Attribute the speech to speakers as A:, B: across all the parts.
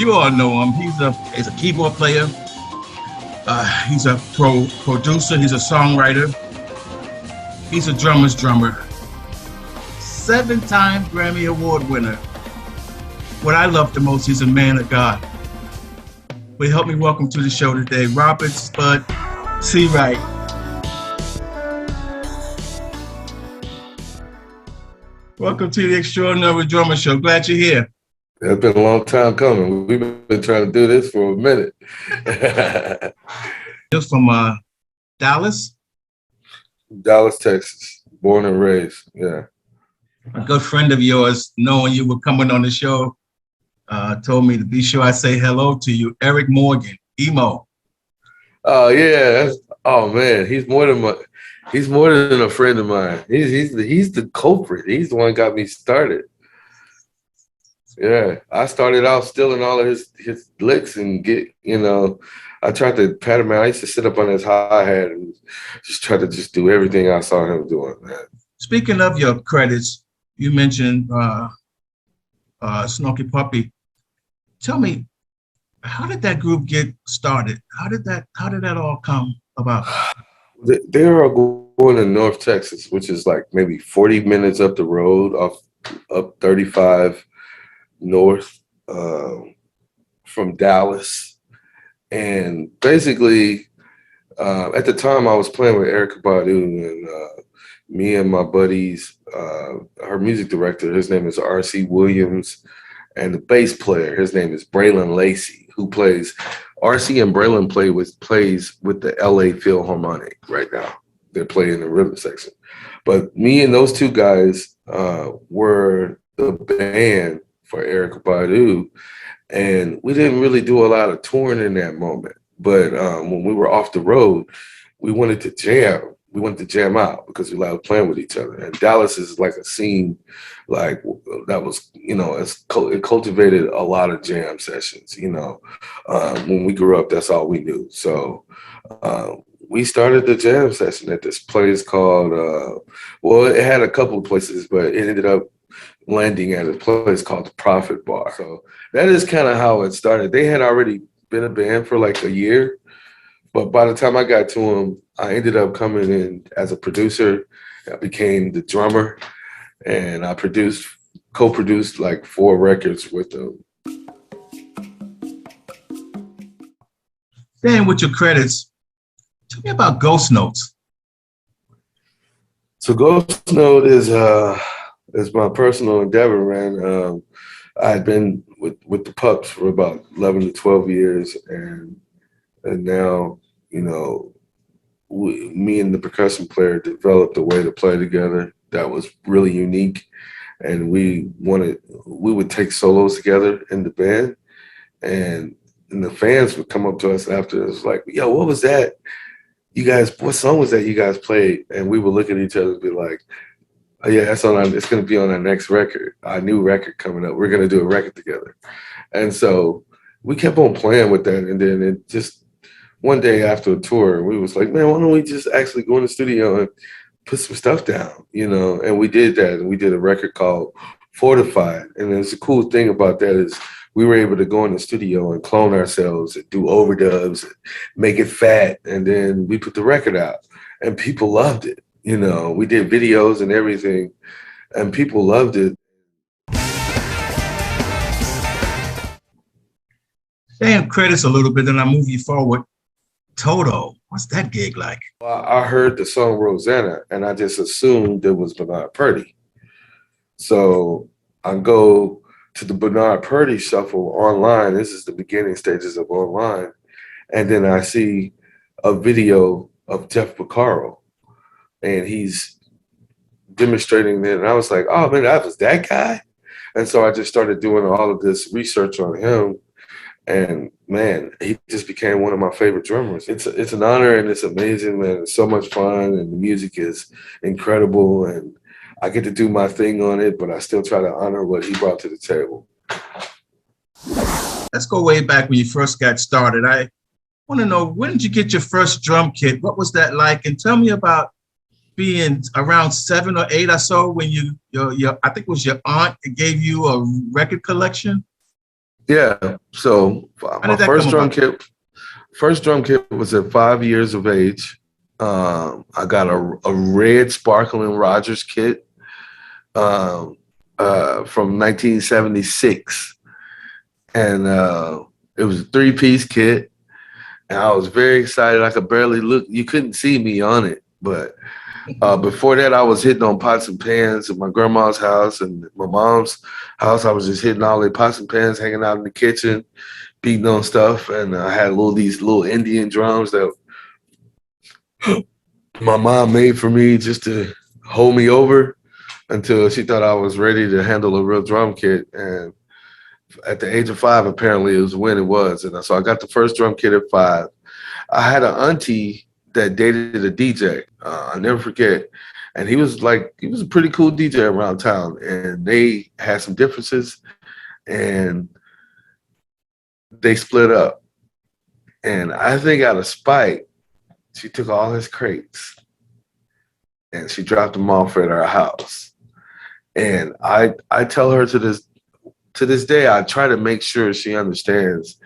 A: You all know him. He's a keyboard player. He's a producer. He's a songwriter. He's a drummer's drummer. 7-time Grammy Award winner. What I love the most, he's a man of God. But help me welcome to the show today, Robert Sput Searight. Welcome to the Extraordinary Drummer Show. Glad you're here.
B: It's been a long time coming. We've been trying to do this for a minute.
A: You're from Dallas?
B: Dallas, Texas. Born and raised, yeah.
A: A good friend of yours, knowing you were coming on the show, told me to be sure I say hello to you, Eric Morgan, Emo.
B: Oh yeah, man, he's more than a friend of mine. He's the culprit. He's the one who got me started. Yeah, I started out stealing all of his licks and I tried to pat him out. I used to sit up on his hi-hat and just try to do everything I saw him doing, man.
A: Speaking of your credits, you mentioned Snarky Puppy. Tell me, how did that group get started? How did that all come about?
B: They are going to North Texas, which is like maybe 40 minutes up the road, up 35 north from Dallas. And basically, at the time I was playing with Erykah Badu, and me and my buddies, her music director, his name is R.C. Williams, and the bass player, his name is Braylon Lacey, who plays, R.C. and Braylon plays with the L.A. Philharmonic right now. They're playing the rhythm section. But me and those two guys were the band for Erykah Badu, and we didn't really do a lot of touring in that moment. But when we were off the road, we wanted to jam. We wanted to jam out because we loved playing with each other. And Dallas is like a scene like that was, it cultivated a lot of jam sessions, When we grew up, that's all we knew. So we started the jam session at this place called, it had a couple of places, but it ended up landing at a place called the Prophet Bar. So that is kind of how it started. They had already been a band for like a year, but by the time I got to them, I ended up coming in as a producer. I became the drummer, and I co-produced like 4 records with them.
A: Staying with your credits, tell me about Ghost Notes.
B: So Ghost Note is my personal endeavor, man. I had been with the Pups for about 11 to 12 years, and now, me and the percussion player developed a way to play together that was really unique, and we would take solos together in the band, and the fans would come up to us after. It was like, yo, what was that? What song was that you guys played? And we would look at each other and be like, oh yeah, it's going to be on our next record, our new record coming up. We're going to do a record together. And so we kept on playing with that. And then it just, one day after a tour, we was like, man, why don't we just actually go in the studio and put some stuff down, And we did that. And we did a record called Fortified. And there's a cool thing about that is we were able to go in the studio and clone ourselves and do overdubs and make it fat. And then we put the record out and people loved it. We did videos and everything, and people loved it.
A: Staying credits a little bit, then I move you forward. Toto, what's that gig like?
B: Well, I heard the song Rosanna, and I just assumed it was Bernard Purdie. So I go to the Bernard Purdie shuffle online. This is the beginning stages of online. And then I see a video of Jeff Porcaro, and he's demonstrating it. And I was like, oh man, that was that guy? And so I just started doing all of this research on him. And man, he just became one of my favorite drummers. It's an honor, and it's amazing, man. It's so much fun, and the music is incredible, and I get to do my thing on it, but I still try to honor what he brought to the table.
A: Let's go way back when you first got started. I want to know, when did you get your first drum kit? What was that like? And tell me about being around 7 or 8 or so when your I think it was your aunt that gave you a record collection.
B: Yeah. So
A: How
B: my
A: did that come about?
B: first drum kit was at 5 years of age. I got a red sparkling Rogers kit um, from 1976, and it was a 3-piece kit. And I was very excited. I could barely look. You couldn't see me on it, but before that, I was hitting on pots and pans at my grandma's house and my mom's house. I was just hitting all the pots and pans, hanging out in the kitchen, beating on stuff. And I had these little Indian drums that my mom made for me just to hold me over until she thought I was ready to handle a real drum kit. And at the age of 5, apparently, it was when it was. And so I got the first drum kit at 5. I had an auntie that dated a DJ. I'll never forget. And he was a pretty cool DJ around town. And they had some differences and they split up. And I think out of spite, she took all his crates and she dropped them off at our house. And I tell her to this day, I try to make sure she understands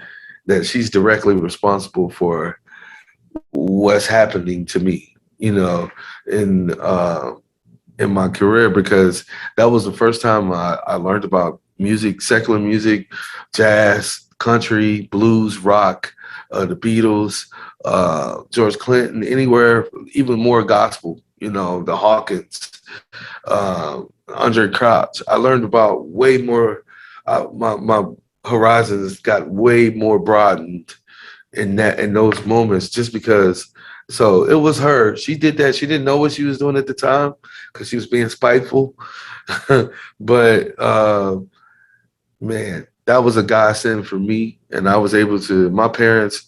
B: that she's directly responsible for what's happening to me, in my career, because that was the first time I learned about music, secular music, jazz, country, blues, rock, the Beatles, George Clinton, anywhere, even more gospel, the Hawkins, Andre Crouch. I learned about way more. My horizons got way more broadened in those moments, just because. So it was her. She did that. She didn't know what she was doing at the time because she was being spiteful. But man, that was a godsend for me. And I was able to, my parents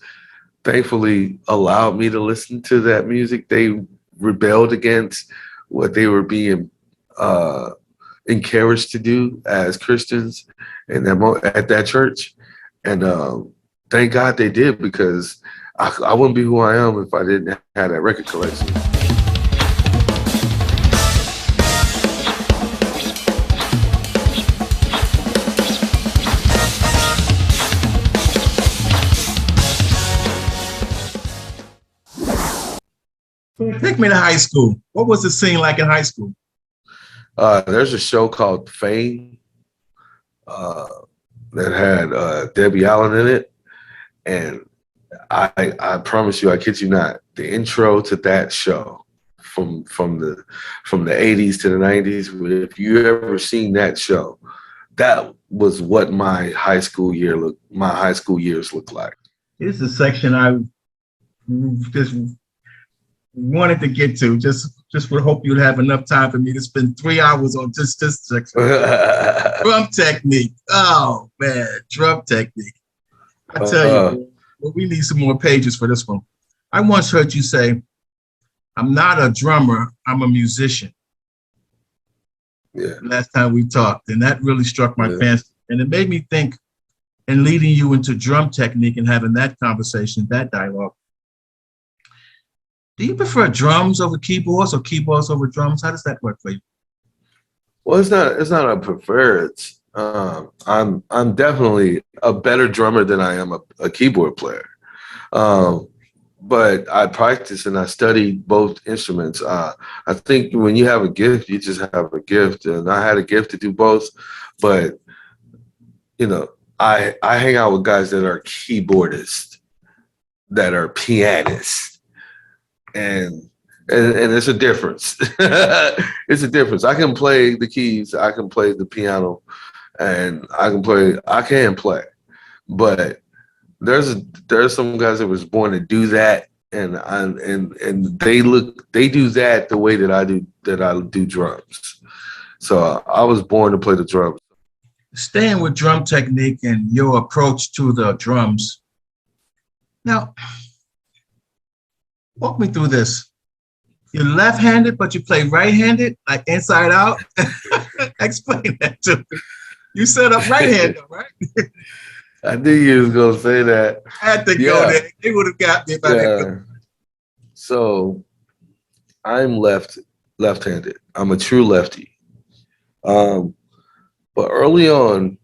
B: thankfully allowed me to listen to that music. They rebelled against what they were being encouraged to do as Christians and at that church. And thank God they did, because I wouldn't be who I am if I didn't have that record collection.
A: Take me to high school. What was the scene like in high school?
B: There's a show called Fame that had Debbie Allen in it. And I promise you, I kid you not, the intro to that show from the 80s to the 90s, if you ever seen that show, that was what my high school years looked like.
A: Here's the section I just wanted to get to. Just would hope you'd have enough time for me to spend 3 hours on just this section. Drum technique. Oh man, drum technique. I tell you, well, we need some more pages for this one. I once heard you say, "I'm not a drummer, I'm a musician."
B: Yeah.
A: Last time we talked, and that really struck my fancy, and it made me think. And leading you into drum technique and having that conversation, that dialogue. Do you prefer drums over keyboards or keyboards over drums? How does that work for you?
B: Well, it's not a preference. I'm definitely a better drummer than I am a keyboard player. But I practice and I study both instruments. I think when you have a gift, you just have a gift, and I had a gift to do both. But I hang out with guys that are keyboardists, that are pianists, and it's a difference. It's a difference. I can play the keys, I can play the piano, and I can play. But there's some guys that was born to do that, and they do that the way that I do drums. So I was born to play the drums.
A: Staying with drum technique and your approach to the drums. Now, walk me through this. You're left-handed, but you play right-handed, like inside out? Explain that to me. You set up right-handed, right?
B: I knew you was going to say that.
A: I had to go there. They would have got me if I didn't.
B: So I'm left-handed. I'm a true lefty. But early on,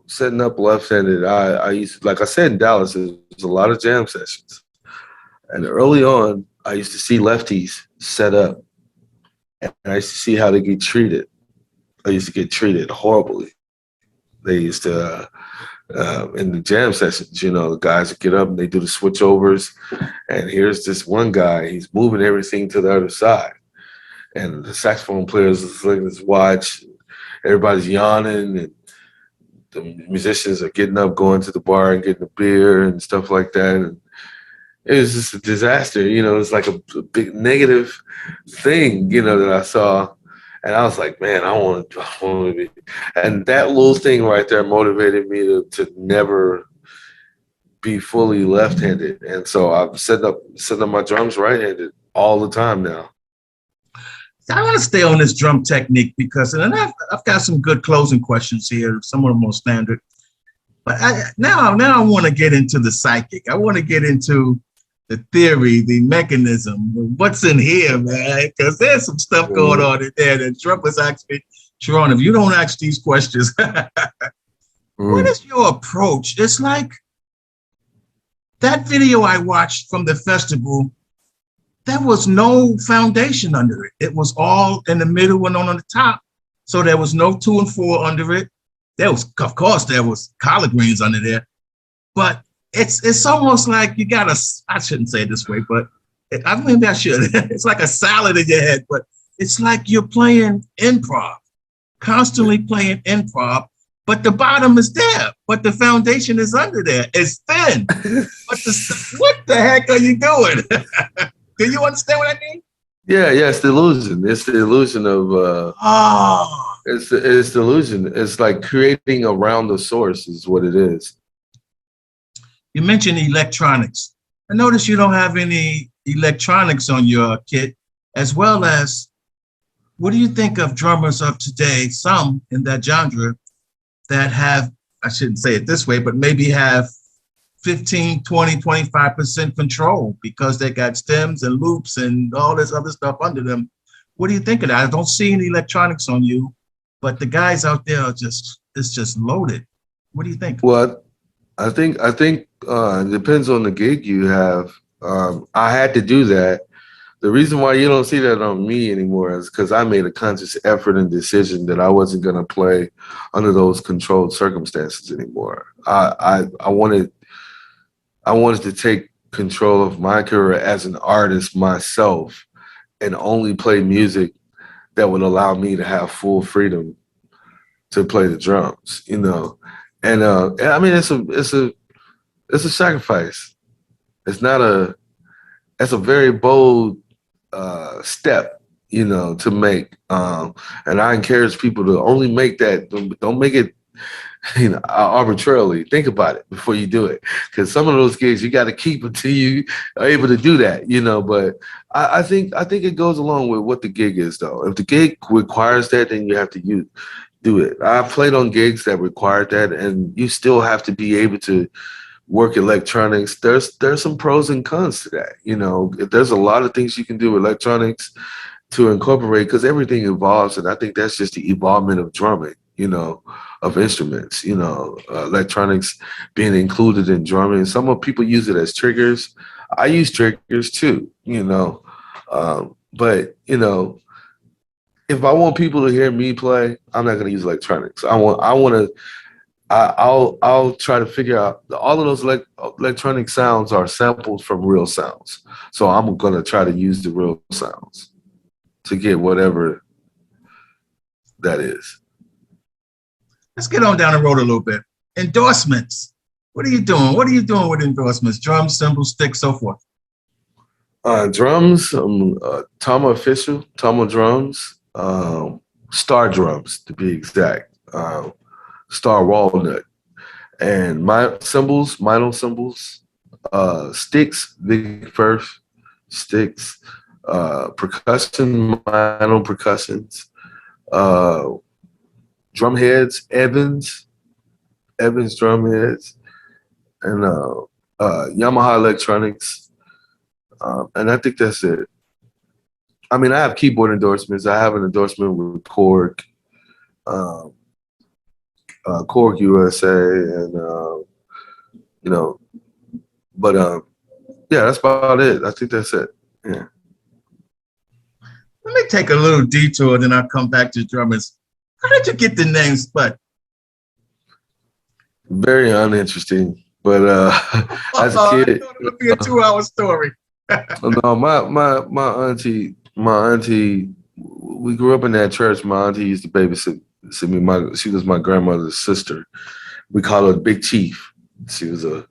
B: setting up left-handed, I used to, like I said, in Dallas, there's a lot of jam sessions. And early on, I used to see lefties set up, and I used to see how they get treated. I used to get treated horribly. They used to, in the jam sessions, you know, the guys would get up and they do the switchovers. And here's this one guy, he's moving everything to the other side. And the saxophone players is looking at his watch. Everybody's yawning, and the musicians are getting up, going to the bar and getting a beer and stuff like that. And it was just a disaster. You know, it's like a big thing, you know, that I saw. And I was like, man, I want to be. And that little thing right there motivated me to never be fully left-handed. And so I'm setting up my drums right-handed all the time now.
A: I want to stay on this drum technique because, and I've got some good closing questions here, some of them more standard. But now I want to get into the psychic. I want to get into the theory, the mechanism, what's in here, man, because there's some stuff going on in there that drummers ask me, Cheron, if you don't ask these questions, what is your approach? It's like that video I watched from the festival, there was no foundation under it. It was all in the middle and on the top. So there was no 2 and 4 under it. There was, of course, there was collard greens under there, but it's almost like you got I shouldn't say it this way, but maybe I should. It's like a salad in your head, but it's like you're playing improv, constantly playing improv, but the bottom is there, but the foundation is under there. It's thin. But what the heck are you doing? Do you understand what I mean?
B: Yeah, it's the illusion. It's the illusion of it's the illusion. It's like creating around the source is what it is.
A: You mentioned electronics. I notice you don't have any electronics on your kit, as well as, what do you think of drummers of today, some in that genre, that have, I shouldn't say it this way, but maybe have 15, 20, 25% control because they got stems and loops and all this other stuff under them. What do you think of that? I don't see any electronics on you, but the guys out there are it's just loaded. What do you think?
B: Well, I think it depends on the gig you have. I had to do that. The reason why you don't see that on me anymore is because I made a conscious effort and decision that I wasn't going to play under those controlled circumstances anymore. I wanted to take control of my career as an artist myself and only play music that would allow me to have full freedom to play the drums, you know. And I mean, it's a sacrifice. It's a very bold step, you know, to make. And I encourage people to only make that. Don't make it, you know, arbitrarily. Think about it before you do it, because some of those gigs you got to keep until you are able to do that, you know. But I think it goes along with what the gig is, though. If the gig requires that, then you have to do it. I've played on gigs that required that, and you still have to be able to work electronics. There's some pros and cons to that. You know, there's a lot of things you can do with electronics to incorporate, because everything evolves, and I think that's just the evolvement of drumming, you know, of instruments, you know, electronics being included in drumming. Some people use it as triggers. I use triggers too, you know, but, you know, if I want people to hear me play, I'm not going to use electronics. I'll try to figure out all of those electronic sounds are samples from real sounds. So I'm going to try to use the real sounds to get whatever that is.
A: Let's get on down the road a little bit. Endorsements. What are you doing? What are you doing with endorsements? Drums, cymbals, sticks, so forth.
B: Drums, Tama Official, Tama Drums, Star Drums to be exact, Star Walnut, and my cymbals, Mino cymbals, sticks, Big First, sticks, percussion, Mino percussions, drum heads, Evans drum heads, and Yamaha electronics. And I think that's it. I mean, I have keyboard endorsements. I have an endorsement with Kirk. Cork USA, and you know, but yeah, that's about it. I think that's it. Yeah.
A: Let me take a little detour, then I'll come back to drummers. How did you get the name Sput?
B: Very uninteresting, but as a
A: I
B: kid,
A: thought it would be a 2-hour story.
B: no, my auntie, we grew up in that church. My auntie used to babysit me. She was my grandmother's sister. We called her Big Chief. She was a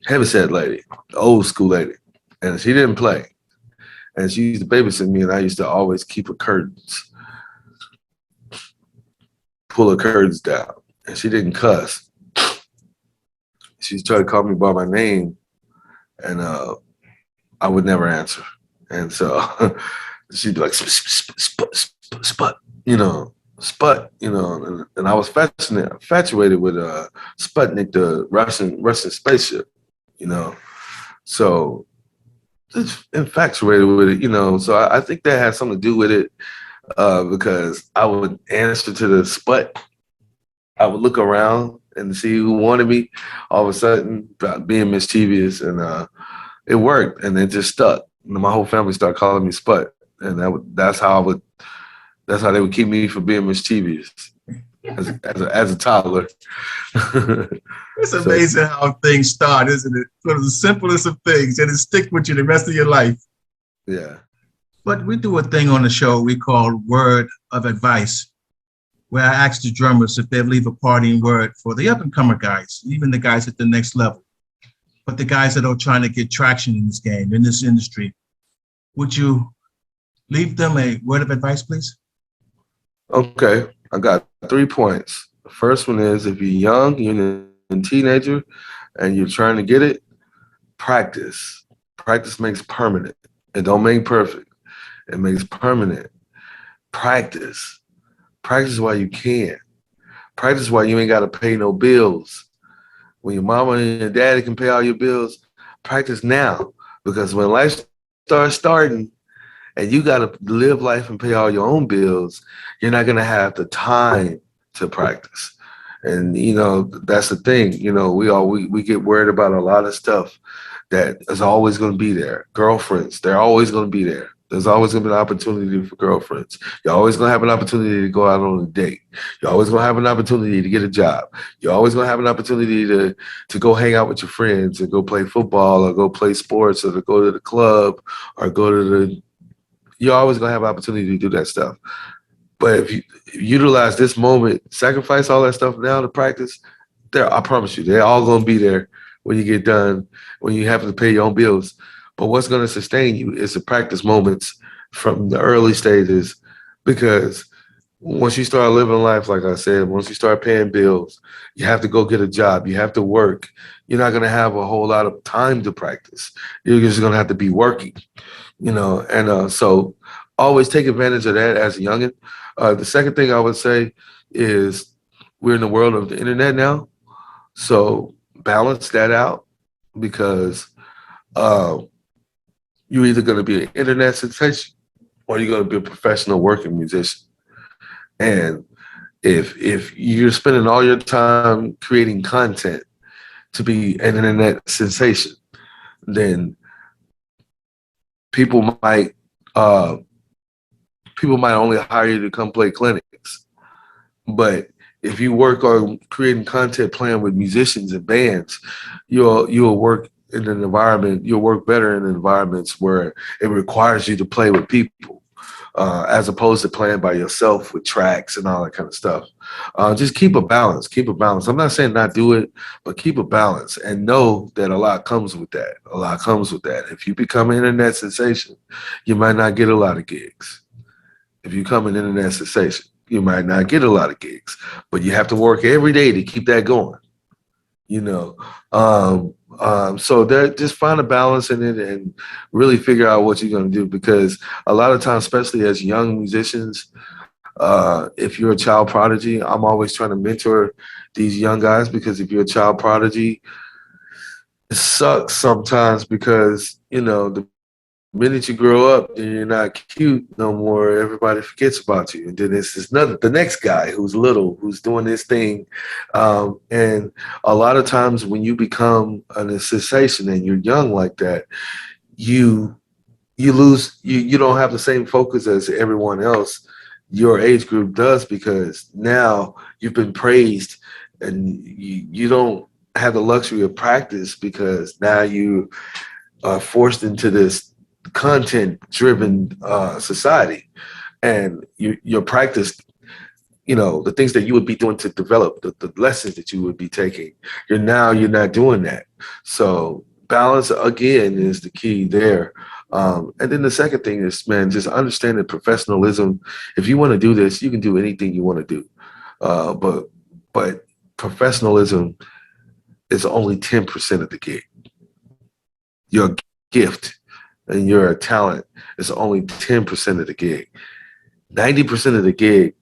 B: heavyset lady, old school lady, and she didn't play. And she used to babysit me, and I used to always keep her curtains, pull her curtains down, and she didn't cuss. She tried to call me by my name, and I would never answer. And so she'd be like, Sput, Sput, and I was infatuated with Sputnik, the Russian spaceship, so just infatuated with it, so I think that had something to do with it, because I would answer to the Sput. I would look around and see who wanted me, all of a sudden being mischievous, and it worked, and it just stuck. My whole family started calling me Sput, and that's how they would keep me from being mischievous as a toddler.
A: It's amazing how things start, isn't it? One of the simplest of things, and it sticks with you the rest of your life.
B: Yeah.
A: But we do a thing on the show we call Word of Advice, where I ask the drummers if they leave a parting word for the up-and-comer guys, even the guys at the next level, but the guys that are trying to get traction in this game, in this industry. Would you leave them a word of advice, please?
B: Okay, I got 3 points. The first one is, if you're young, you're a teenager, and you're trying to get it, practice. Practice makes permanent. It don't make perfect. It makes permanent. Practice. Practice while you can. Practice while you ain't got to pay no bills. When your mama and your daddy can pay all your bills, practice now. Because when life starting and you got to live life and pay all your own bills, you're not going to have the time to practice. And, that's the thing. We get worried about a lot of stuff that is always going to be there. Girlfriends, they're always going to be there. There's always going to be an opportunity for girlfriends. You're always going to have an opportunity to go out on a date. You're always going to have an opportunity to get a job. You're always going to have an opportunity to go hang out with your friends and go play football or go play sports or to go to the club or you're always going to have an opportunity to do that stuff. But if you utilize this moment, sacrifice all that stuff now to practice, I promise you, they're all going to be there when you get done, when you have to pay your own bills. But what's going to sustain you is the practice moments from the early stages, because once you start living life, like I said, once you start paying bills, you have to go get a job. You have to work. You're not going to have a whole lot of time to practice. You're just going to have to be working, and so always take advantage of that as a youngin'. The second thing I would say is we're in the world of the internet now, so balance that out, because you're either going to be an internet sensation or you're going to be a professional working musician. And if you're spending all your time creating content to be an internet sensation, then people might only hire you to come play clinics. But if you work on creating content, playing with musicians and bands, you'll work in an environment. You'll work better in environments where it requires you to play with people, as opposed to playing by yourself with tracks and all that kind of stuff. Just keep a balance. Keep a balance. I'm not saying not do it, but keep a balance and know that a lot comes with that. A lot comes with that. If you become an internet sensation, you might not get a lot of gigs. If you become an internet sensation, you might not get a lot of gigs, but you have to work every day to keep that going. So just find a balance in it and really figure out what you're going to do, because a lot of times, especially as young musicians, if you're a child prodigy, I'm always trying to mentor these young guys, because if you're a child prodigy, it sucks sometimes, because, the minute you grow up and you're not cute no more, everybody forgets about you. And then the next guy who's little, who's doing this thing. And a lot of times when you become a sensation and you're young like that, you lose, you don't have the same focus as everyone else your age group does, because now you've been praised and you don't have the luxury of practice, because now you are forced into this content-driven society, and your practice, the things that you would be doing to develop the lessons that you would be taking, you're not doing that. So balance again is the key there. And then the second thing is, man, just understanding professionalism. If you want to do this, you can do anything you want to do, but professionalism is only 10% of the gig. Your gift and your talent is only 10% of the gig. 90% of the gig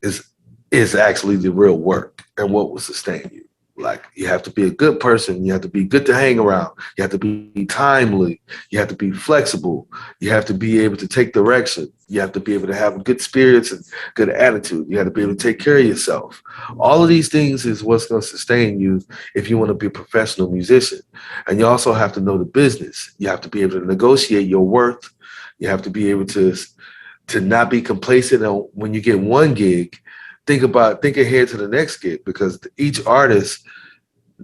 B: is actually the real work and what will sustain you. Like, you have to be a good person. You have to be good to hang around. You have to be timely. You have to be flexible. You have to be able to take direction. You have to be able to have good spirits and good attitude. You have to be able to take care of yourself. All of these things is what's going to sustain you if you want to be a professional musician. And you also have to know the business. You have to be able to negotiate your worth. You have to be able to not be complacent when you get one gig. Think ahead to the next gig, because each artist,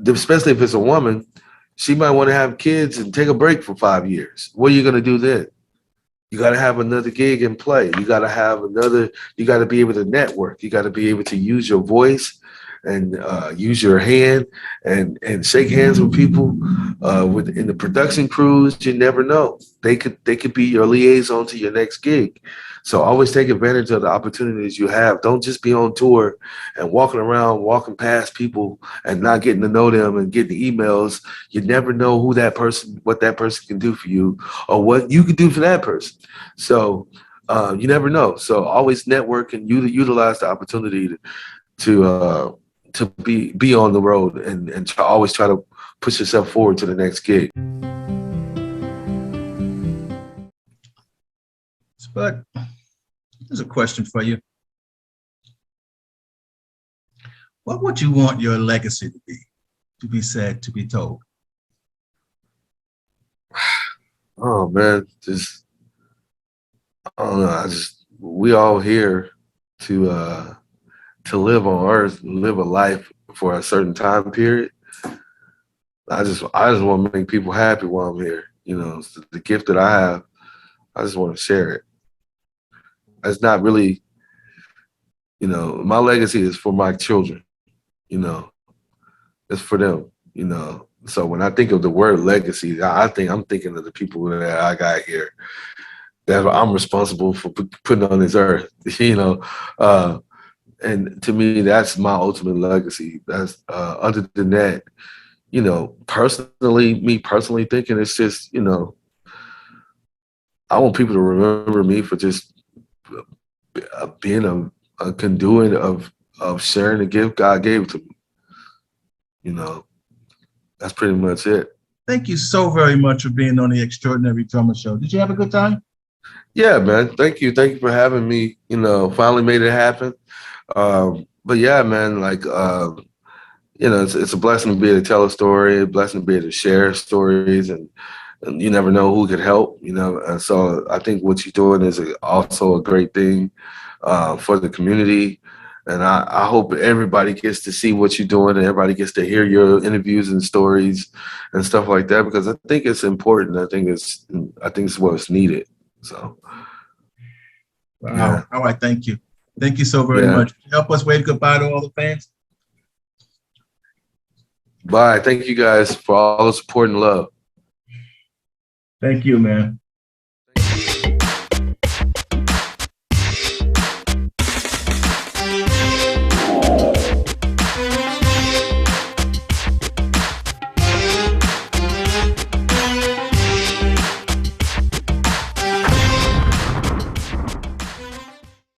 B: especially if it's a woman, she might want to have kids and take a break for 5 years. What are you going to do then? You got to have another gig in play. You got to be able to network. You got to be able to use your voice and use your hand and shake hands with people. In the production crews, you never know. They could be your liaison to your next gig. So always take advantage of the opportunities you have. Don't just be on tour and walking past people and not getting to know them and getting emails. You never know what that person can do for you, or what you can do for that person. So you never know. So always network and utilize the opportunity to be on the road and always try to push yourself forward to the next gig.
A: Sput, here's a question for you. What would you want your legacy to be said, to be told?
B: Oh man, I don't know. We all here to live on Earth, live a life for a certain time period. I just want to make people happy while I'm here. It's the gift that I have. I just want to share it. It's not really, my legacy is for my children. It's for them. So when I think of the word legacy, I'm thinking of the people that I got here, that I'm responsible for putting on this earth. And to me, that's my ultimate legacy. That's other than that, me personally thinking, it's just, I want people to remember me for just being a conduit of sharing the gift God gave to me. That's pretty much it.
A: Thank you so very much for being on the Extraordinary Drummer Show. Did you have a good time?
B: Yeah, man. Thank you. Thank you for having me. Finally made it happen. But yeah, man, it's a blessing to be able to tell a story, a blessing to be able to share stories, and you never know who could help, And so I think what you're doing is also a great thing for the community. And I hope everybody gets to see what you're doing, and everybody gets to hear your interviews and stories and stuff like that, because I think it's important. I think it's what's needed. So.
A: Wow. Yeah. All right. Thank you. Thank you so very much. Help us wave goodbye to all the fans.
B: Bye. Thank you guys for all the support and love.
A: Thank you, man.